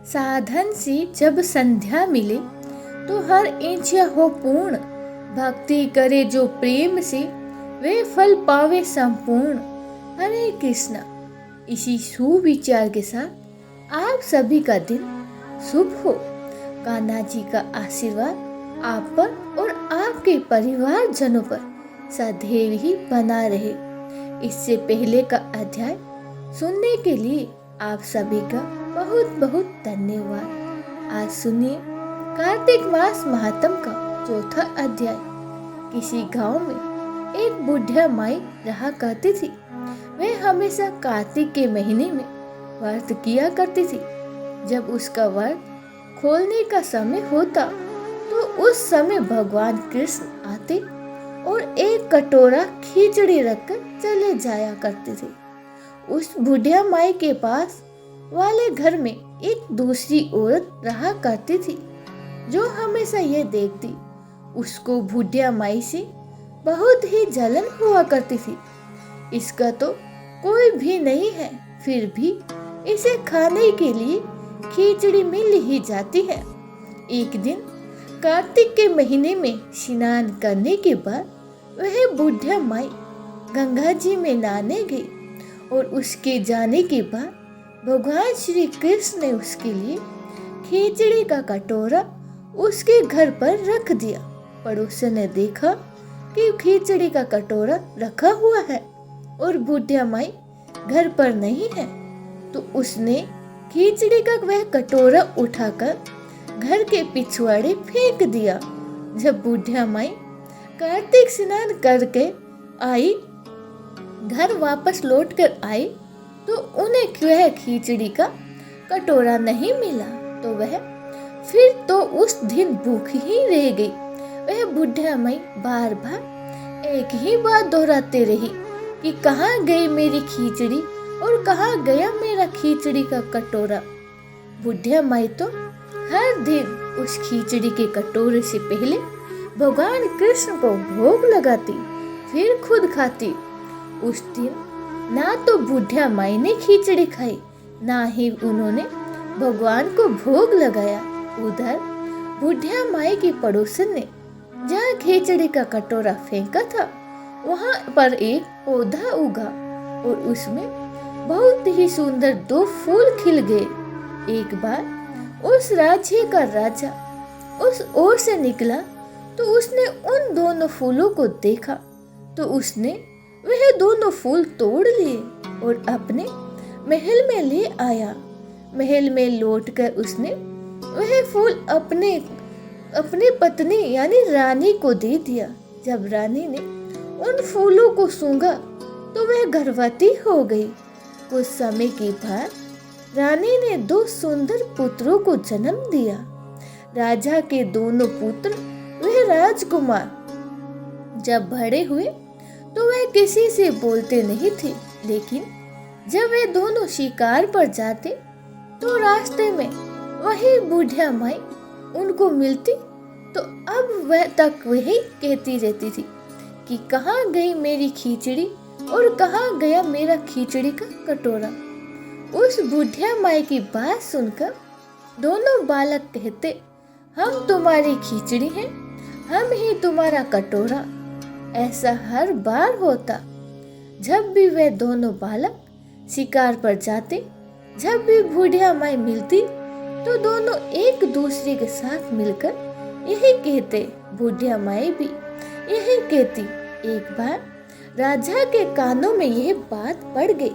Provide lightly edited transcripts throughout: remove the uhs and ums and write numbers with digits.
साधन से जब संध्या मिले तो हर इच्छा हो पूर्ण। भक्ति करे जो प्रेम से वे फल पावे संपूर्ण। हरे कृष्णा। इसी सुविचार के साथ आप सभी का दिन शुभ हो। कान्हा जी का आशीर्वाद आप पर और आपके परिवार जनों पर सदैव ही बना रहे। इससे पहले का अध्याय सुनने के लिए आप सभी का बहुत बहुत धन्यवाद। आज सुनिए कार्तिक मास महात्म का चौथा अध्याय। किसी गांव में एक बुढ़िया माई रहा करती थी। वह हमेशा कार्तिक के महीने में व्रत किया करती थी। जब उसका व्रत खोलने का समय होता तो उस समय भगवान कृष्ण आते और एक कटोरा खिचड़ी रखकर चले जाया करते थे। उस बुढ़िया माई के पास वाले घर में एक दूसरी औरत रहा करती थी जो हमेशा ये देखती। उसको बुढ़िया माई से बहुत ही जलन हुआ करती थी। इसका तो कोई भी नहीं है, फिर भी इसे खाने के लिए खिचड़ी मिल ही जाती है। एक दिन कार्तिक के महीने में स्नान करने के बाद वह बुढ़िया माई गंगा जी में नहाने गई और उसके जाने के बाद भगवान श्री कृष्ण ने उसके लिए खिचड़ी का कटोरा उसके घर पर रख दिया। पड़ोसन ने देखा कि खिचड़ी का कटोरा रखा हुआ है और बुढ़िया माई घर पर नहीं है, तो उसने खिचड़ी का वह कटोरा उठाकर घर के पिछवाड़े फेंक दिया। जब बुढ़िया माई कार्तिक स्नान करके आई, घर वापस लौट कर आई तो उन्हें वह खिचड़ी का कटोरा नहीं मिला, तो वह फिर तो उस दिन भूख ही रह गई। वह बुढ़िया माई बार बार एक ही बात दोहराते रही कि कहाँ गई मेरी खिचड़ी और कहाँ गया मेरा खिचड़ी का कटोरा। बुढ़िया माई तो हर दिन उस खिचड़ी के कटोरे से पहले भगवान कृष्ण को भोग लगाती, फिर खुद खाती। उस दिन ना तो बुढ़िया माई ने खिचड़ी खाई, ना ही उन्होंने भगवान को भोग लगाया। उधर बुढ़िया माई की पड़ोसन ने जहाँ खिचड़ी का कटोरा फेंका था वहां पर एक पौधा उगा और उसमें बहुत ही सुंदर 2 फूल खिल गए। एक बार उस राज्य का राजा उस ओर से निकला तो उसने उन दोनों फूलों को देखा, तो उसने वह दोनों फूल तोड़ लिए और अपने महल में ले आया। महल में लौटकर उसने वह फूल अपने पत्नी यानी रानी को दे दिया। जब रानी ने उन फूलों को सूंघा तो वह गर्भवती हो गई। कुछ समय के बाद रानी ने 2 सुंदर पुत्रों को जन्म दिया। राजा के दोनों पुत्र वह राजकुमार जब बड़े हुए तो वह किसी से बोलते नहीं थे, लेकिन जब वे दोनों शिकार पर जाते तो रास्ते में वही बुढ़िया माई उनको मिलती, तो अब वह तक वही कहती रहती थी कि कहाँ गई मेरी खिचड़ी और कहाँ गया मेरा खिचड़ी का कटोरा। उस बुढ़िया माई की बात सुनकर दोनों बालक कहते, हम तुम्हारी खिचड़ी हैं, हम ही तुम्हारा कटोरा। ऐसा हर बार होता। जब भी वे दोनों बालक शिकार पर जाते, जब भी बुढ़िया माई मिलती तो दोनों एक दूसरे के साथ मिलकर यही कहते। बुढ़िया माई भी यही कहती। एक बार राजा के कानों में यह बात पड़ गई।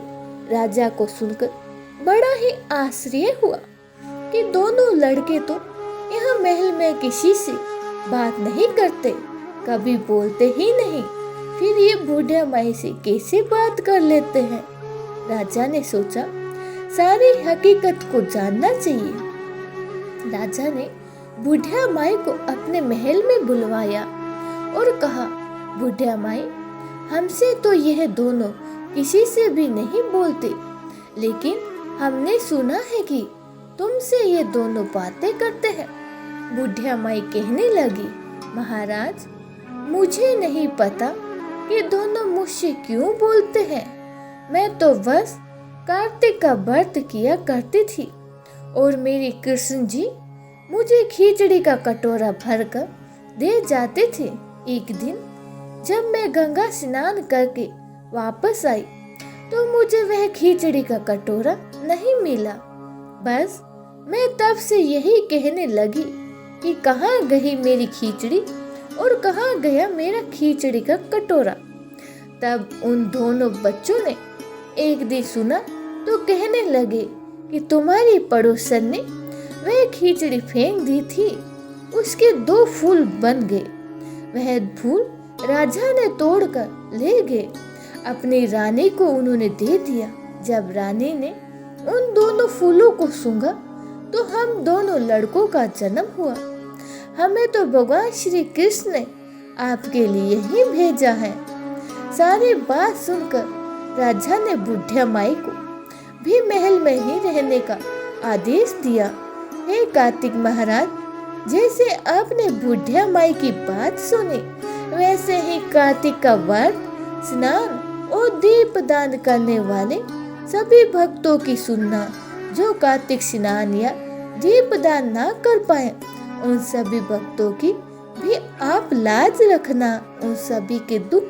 राजा को सुनकर बड़ा ही आश्चर्य हुआ कि दोनों लड़के तो यहाँ महल में किसी से बात नहीं करते, कभी बोलते ही नहीं, फिर ये बुढ़िया माई से कैसे बात कर लेते हैं। राजा ने सोचा सारी हकीकत को जानना चाहिए। राजा ने बुढ़िया माई को अपने महल में बुलवाया और कहा, बुढ़िया माई, हमसे तो यह दोनों किसी से भी नहीं बोलते, लेकिन हमने सुना है कि तुमसे ये दोनों बातें करते हैं। बुढ़िया माई कहने लगी, महाराज, मुझे नहीं पता कि दोनों मुझसे क्यों बोलते हैं। मैं तो बस कार्तिक का व्रत किया करती थी और मेरे कृष्ण जी मुझे खिचड़ी का कटोरा भरकर दे जाते थे। एक दिन जब मैं गंगा स्नान करके वापस आई तो मुझे वह खिचड़ी का कटोरा नहीं मिला। बस मैं तब से यही कहने लगी कि कहाँ गई मेरी खिचड़ी और कहाँ गया मेरा खिचड़ी का कटोरा। तब उन दोनों बच्चों ने एक दिन सुना तो कहने लगे कि तुम्हारी पड़ोसन ने वह खिचड़ी फेंक दी थी, उसके 2 फूल बन गए। वह फूल राजा ने तोड़कर ले गए, अपनी रानी को उन्होंने दे दिया। जब रानी ने उन दोनों फूलों को सूंघा तो हम दोनों लड़कों का जन्म हुआ। हमें तो भगवान श्री कृष्ण ने आपके लिए ही भेजा है। सारी बात सुनकर राजा ने बुढ़िया माई को भी महल में ही रहने का आदेश दिया। हे कार्तिक महाराज, जैसे आपने बुढ़िया माई की बात सुनी वैसे ही कार्तिक का व्रत, स्नान और दीप दान करने वाले सभी भक्तों की सुनना। जो कार्तिक स्नान या दीप दान ना कर पाए उन सभी भक्तों की भी आप लाज रखना, उन सभी के दुख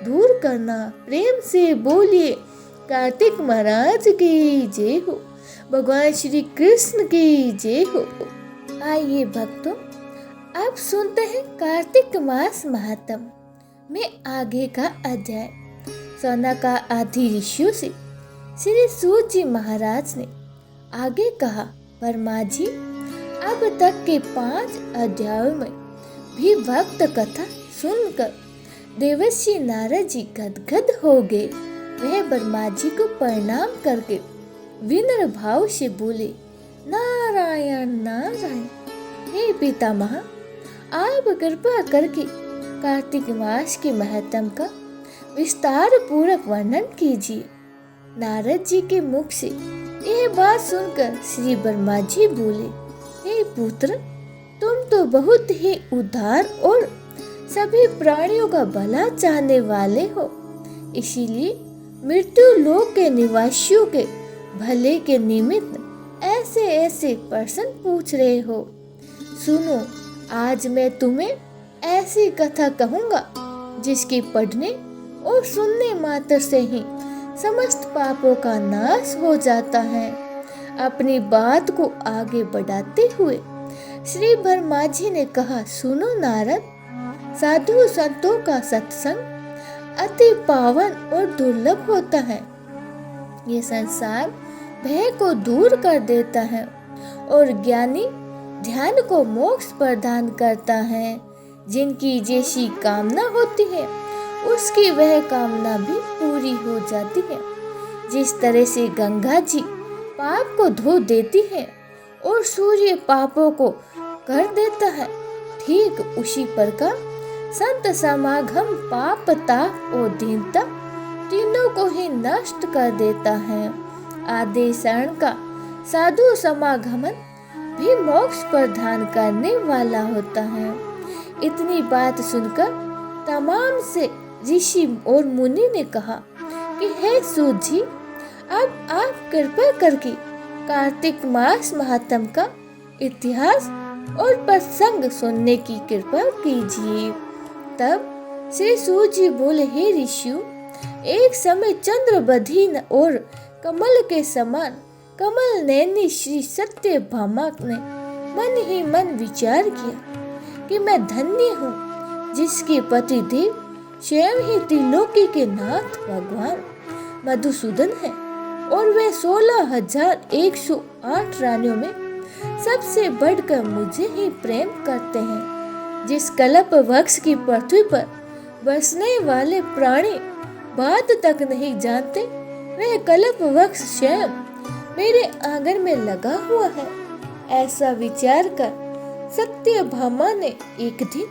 दूर करना। प्रेम से बोलिए कार्तिक महाराज की जय हो, भगवान श्री कृष्ण की जय हो। आइए भक्तों, अब सुनते हैं कार्तिक मास महात्म में आगे का अध्याय। सौनका आदि ऋषियों से श्री सूत जी महाराज ने आगे कहा, वर्मा जी, अब तक के 5 अध्यायों में भी भक्त कथा सुनकर देवर्षि नारद जी गदगद हो गए। वह ब्रह्मा जी को प्रणाम करके विनम्र भाव से बोले, नारायण नारायण। हे पितामह, आप कृपा करके कार्तिक मास के महत्व का विस्तार पूर्वक वर्णन कीजिए। नारद जी के मुख से यह बात सुनकर श्री ब्रह्मा जी बोले, हे पुत्र, तुम तो बहुत ही उदार और सभी प्राणियों का भला चाहने वाले हो, इसीलिए मृत्यु लोक के निवासियों के भले के निमित्त ऐसे ऐसे प्रश्न पूछ रहे हो। सुनो, आज मैं तुम्हें ऐसी कथा कहूँगा जिसके पढ़ने और सुनने मात्र से ही समस्त पापों का नाश हो जाता है। अपनी बात को आगे बढ़ाते हुए श्री ब्रह्मा जी ने कहा, सुनो नारद, साधु संतों का सत्संग अति पावन और दुर्लभ होता है। ये संसार भय को दूर कर देता है और ज्ञानी ध्यान को मोक्ष प्रदान करता है। जिनकी जैसी कामना होती है उसकी वह कामना भी पूरी हो जाती है। जिस तरह से गंगा जी पाप को धो देती है और सूर्य पापों को कर देता है, ठीक उसी प्रकार संत समागम पाप, ताप और दीनता तीनों को ही नष्ट कर देता है। आदि शरण का साधु समागमन भी मोक्ष प्रदान करने वाला होता है। इतनी बात सुनकर तमाम से ऋषि और मुनि ने कहा कि हे सूत जी, अब आप कृपा करके कार्तिक मास महात्म का इतिहास और प्रसंग सुनने की कृपा कीजिए। तब श्री सूत जी बोले, हे ऋषियों, एक समय चंद्रबधीन और कमल के समान कमल नैनी श्री सत्यभामा ने मन ही मन विचार किया कि मैं धन्य हूँ जिसके पति देव स्वयं ही त्रिलोकी के नाथ भगवान मधुसूदन है और वे 16,108 रानियों में सबसे बढ़कर मुझे ही प्रेम करते हैं। जिस कल्प वृक्ष की पृथ्वी पर बसने वाले प्राणी बात तक नहीं जानते, वह कल्प वृक्ष स्वयं मेरे आंगन में लगा हुआ है। ऐसा विचार कर सत्यभामा ने एक दिन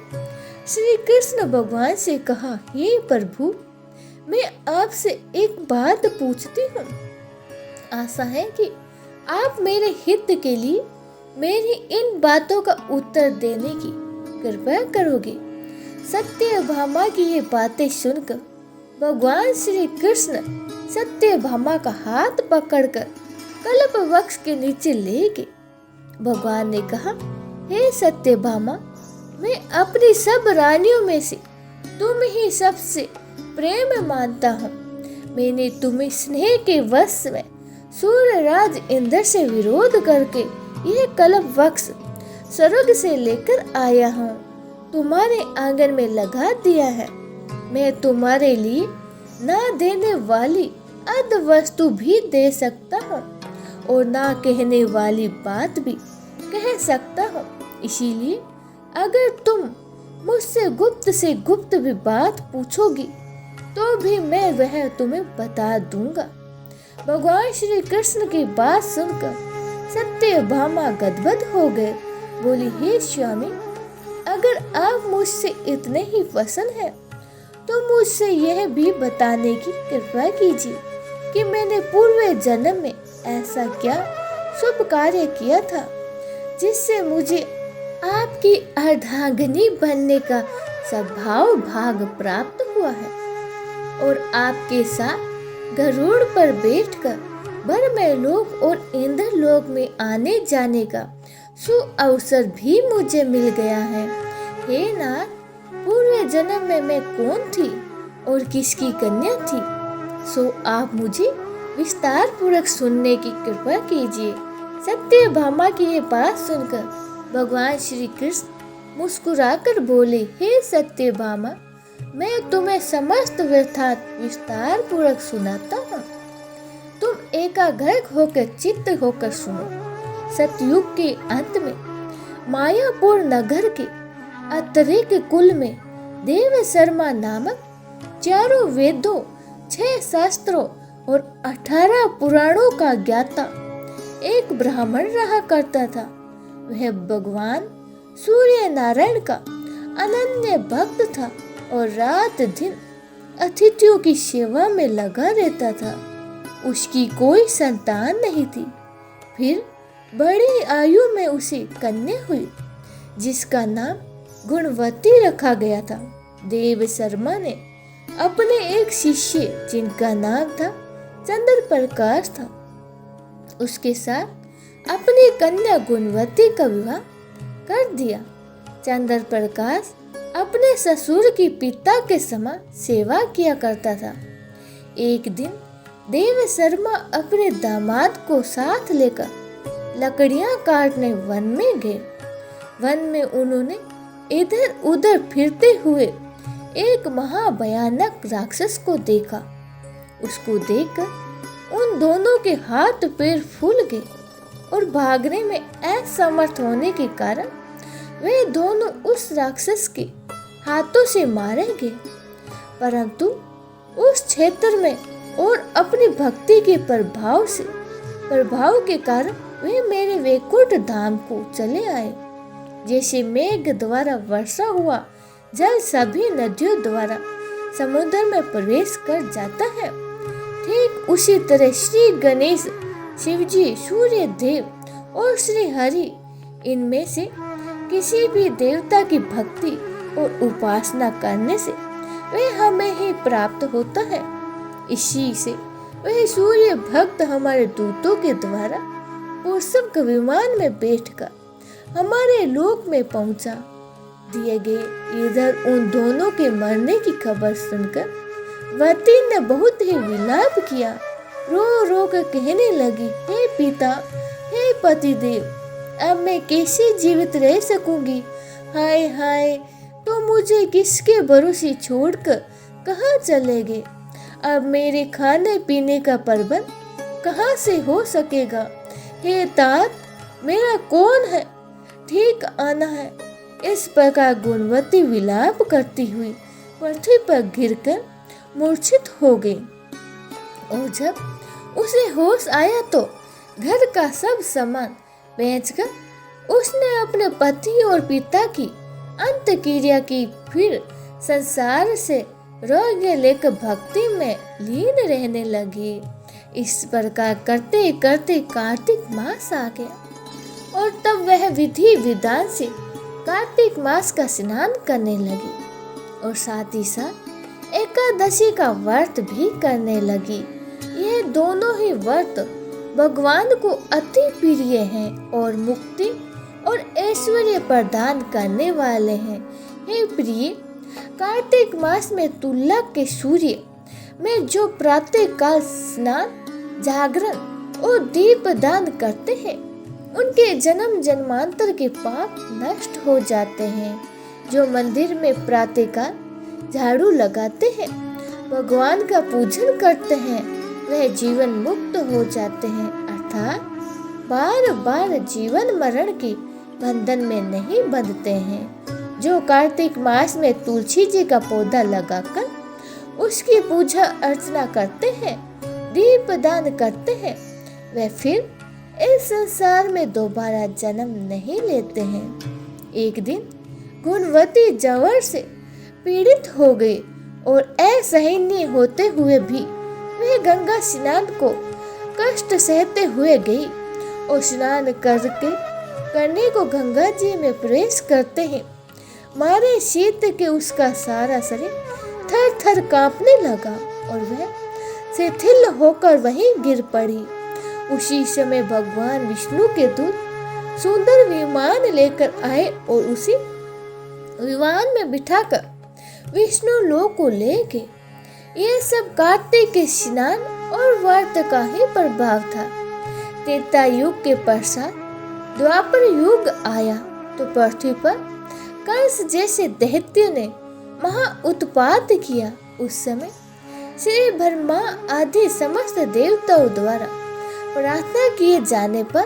श्री कृष्ण भगवान से कहा, हे प्रभु, मैं आपसे एक बात पूछती हूँ। आशा है कि आप मेरे हित के लिए मेरी इन बातों का उत्तर देने की कृपा करोगे। सत्यभामा की ये बातें सुनकर भगवान श्री कृष्ण सत्यभामा का हाथ पकड़कर कल्प वृक्ष के नीचे ले गए भगवान ने कहा, हे सत्यभामा, मैं अपनी सब रानियों में से तुम ही सबसे प्रेम मानता हूँ। मैंने तुम्हें स्नेह के वश में सूर्यराज इंद्र से विरोध करके यह कल्प वृक्ष स्वर्ग से लेकर आया हूँ, तुम्हारे आंगन में लगा दिया है। मैं तुम्हारे लिए ना देने वाली अध वस्तु भी दे सकता हूँ और ना कहने वाली बात भी कह सकता हूँ। इसीलिए अगर तुम मुझसे गुप्त से गुप्त भी बात पूछोगी तो भी मैं वह तुम्हें बता दूंगा। भगवान श्री कृष्ण की बात सुनकर सत्यभामा गदगद हो गए। बोली, हे स्वामी, अगर आप मुझसे इतने ही प्रसन्न हैं तो मुझसे यह भी बताने की कृपा कीजिए कि मैंने पूर्व जन्म में ऐसा क्या शुभ कार्य किया था जिससे मुझे आपकी अर्धांगिनी बनने का सद्भाव भाग प्राप्त हुआ है और आपके साथ गरुड़ पर बैठकर भरमय लोक और इंद्र लोक में आने जाने का सुअवसर भी मुझे मिल गया है। हे नाथ, पूर्व जन्म में मैं कौन थी और किसकी कन्या थी, सो आप मुझे विस्तार पूर्वक सुनने की कृपा कीजिए। सत्यभामा की ये बात सुनकर भगवान श्री कृष्ण मुस्कुराकर बोले, हे सत्यभामा, मैं तुम्हें समस्त वृत्तांत विस्तार पूर्वक सुनाता हूँ। तुम एकाग्र होकर चित्त होकर सुनो। सतयुग के अंत में मायापुर नगर के अतरिक कुल में देव शर्मा नामक 4 वेदों, 6 शास्त्रों और 18 पुराणों का ज्ञाता एक ब्राह्मण रहा करता था। वह भगवान सूर्य नारायण का अनन्य भक्त था और रात दिन अतिथियों की सेवा में लगा रहता था। उसकी कोई संतान नहीं थी। फिर बड़ी आयु में उसे कन्या हुई जिसका नाम गुणवती रखा गया था। देव शर्मा ने अपने एक शिष्य जिनका नाम था चंद्र प्रकाश था, उसके साथ अपनी कन्या गुणवती का विवाह कर दिया। चंद्र प्रकाश अपने ससुर की पिता के समान सेवा किया करता था। एक दिन देव शर्मा अपने दामाद को साथ लेकर लकड़ियां काटने वन में गए। वन में उन्होंने इधर उधर फिरते हुए एक महाभयानक राक्षस को देखा। उसको देखकर उन दोनों के हाथ पैर फूल गए और भागने में असमर्थ होने के कारण वे दोनों उस राक्षस के हाथों से मारे गए। परंतु उस क्षेत्र में और अपनी भक्ति के प्रभाव के कारण वे मेरे वैकुंठ धाम को चले आए। जैसे मेघ द्वारा वर्षा हुआ जल सभी नदियों द्वारा समुद्र में प्रवेश कर जाता है, ठीक उसी तरह श्री गणेश, शिवजी, सूर्य देव और श्री हरि इनमें से किसी भी देवता की भक्ति और उपासना करने से वह हमें ही प्राप्त होता है। इसी से वह सूर्य भक्त हमारे दूतों के द्वारा पुष्पक विमान में बैठकर हमारे लोक में पहुंचा दिए गए। इधर उन दोनों के मरने की खबर सुनकर वती ने बहुत ही विलाप किया। रो रो कर कहने लगी, हे पिता, हे पतिदेव, अब मैं कैसे जीवित रह सकूंगी। हाय हाय, तो मुझे किसके भरोसे छोड़कर कहाँ चले गए। अब मेरे खाने पीने का प्रबंध कहाँ से हो सकेगा। हे तात, मेरा कौन है, ठीक आना है। इस प्रकार गुणवती विलाप करती हुई पृथ्वी पर गिरकर मूर्छित हो गई। और जब उसे होश आया तो घर का सब सामान बेचकर उसने अपने पति और पिता की अंतक्रिया की। फिर संसार से रोग्य लेकर भक्ति में लीन रहने लगी। इस प्रकार करते करते कार्तिक मास आ गया और तब वह विधि विधान से कार्तिक मास का स्नान करने लगी और साथ ही साथ एकादशी का व्रत भी करने लगी। यह दोनों ही व्रत भगवान को अति प्रिय हैं और मुक्ति और ऐश्वर्य प्रदान करने वाले हैं। हे प्रिय, कार्तिक मास में तुला के सूर्य में जो प्रातः काल स्नान, जागरण और दीप दान करते हैं, उनके जन्म जन्मांतर के पाप नष्ट हो जाते हैं। जो मंदिर में प्रातः काल झाड़ू लगाते हैं, भगवान का पूजन करते हैं, वह जीवन मुक्त हो जाते हैं, अर्थात बार बार जीवन मरण के बंधन में नहीं बंधते हैं। जो कार्तिक मास में तुलसी जी का पौधा लगाकर उसकी पूजा अर्चना करते हैं, दीप दान करते हैं, वे फिर इस संसार में दोबारा जन्म नहीं लेते हैं। एक दिन गुणवती जवर से पीड़ित हो गई और असहनीय होते हुए भी वह गंगा स्नान को कष्ट सहते हुए गई और स्नान करने को गंगा जी में प्रवेश करते हैं मारे शीत के उसका सारा शरीर थर थर कांपने लगा और वह शिथिल होकर वहीं गिर पड़ी। उसी समय भगवान विष्णु के दूत सुंदर विमान लेकर आए और उसी विमान में बिठाकर विष्णु लोक को ले गए। यह सब कार्तिक के स्नान और व्रत का ही प्रभाव था। त्रेता युग के पश्चात द्वापर युग आया तो पृथ्वी पर कंस जैसे दैत्य ने महा उत्पात किया। उस समय श्री ब्रह्मा आदि समस्त देवताओं द्वारा प्रार्थना किए जाने पर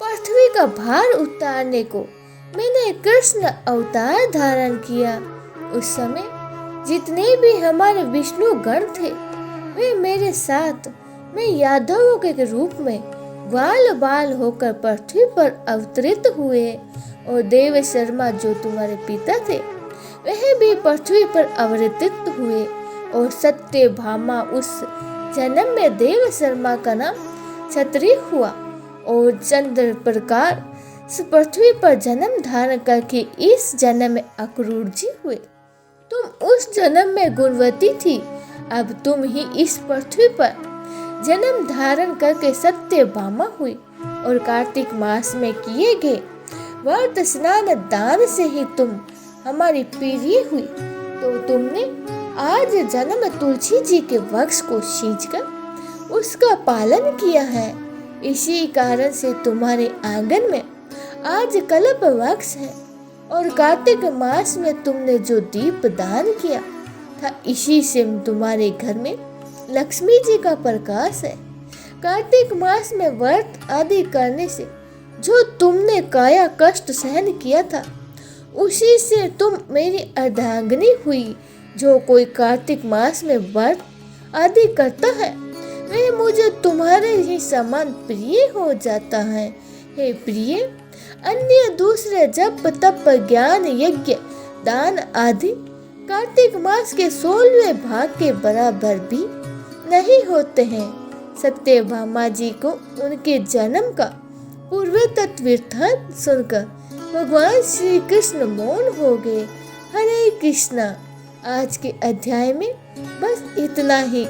पृथ्वी का भार उतारने को मैंने कृष्ण अवतार धारण किया। उस समय जितने भी हमारे विष्णु गण थे वे मेरे साथ मैं यादवों के रूप में ग्वाल बाल होकर पृथ्वी पर अवतरित हुए और देव शर्मा जो तुम्हारे पिता थे वह भी पृथ्वी पर अवतरित हुए और सत्यभामा उस जन्म में देव शर्मा का नाम क्षत्रिय हुआ और चंद्र प्रकार पृथ्वी पर जन्म धारण करके इस जन्म में अक्रूर जी हुए। तुम उस जन्म में गुणवती थी, अब तुम ही इस पृथ्वी पर जन्म धारण करके सत्यभामा हुई और कार्तिक मास में किए गए व्रत स्नान दान से ही तुम हमारी प्रिय हुई। तो तुमने आज जन्म तुलसी जी के वृक्ष को सींचकर उसका पालन किया है। इसी कारण से तुम्हारे आंगन में आज कल्प वृक्ष है और कार्तिक मास में तुमने जो दीप दान किया था इसी से तुम्हारे घर में लक्ष्मी जी का प्रकाश है। कार्तिक मास में व्रत आदि करने से जो तुमने काया कष्ट सहन किया था उसी से तुम मेरी अर्धांगिनी हुई। जो कोई कार्तिक मास में व्रत आदि करता है वह मुझे तुम्हारे ही समान प्रिय हो जाता है। हे प्रिय, अन्य दूसरे जप तप ज्ञान यज्ञ दान आदि कार्तिक मास के 16वें भाग के बराबर भी नहीं होते हैं। सत्यभामा जी को उनके जन्म का पूर्व तत्वृत्तांत सुनकर भगवान श्री कृष्ण मौन हो गए। हरे कृष्णा। आज के अध्याय में बस इतना ही।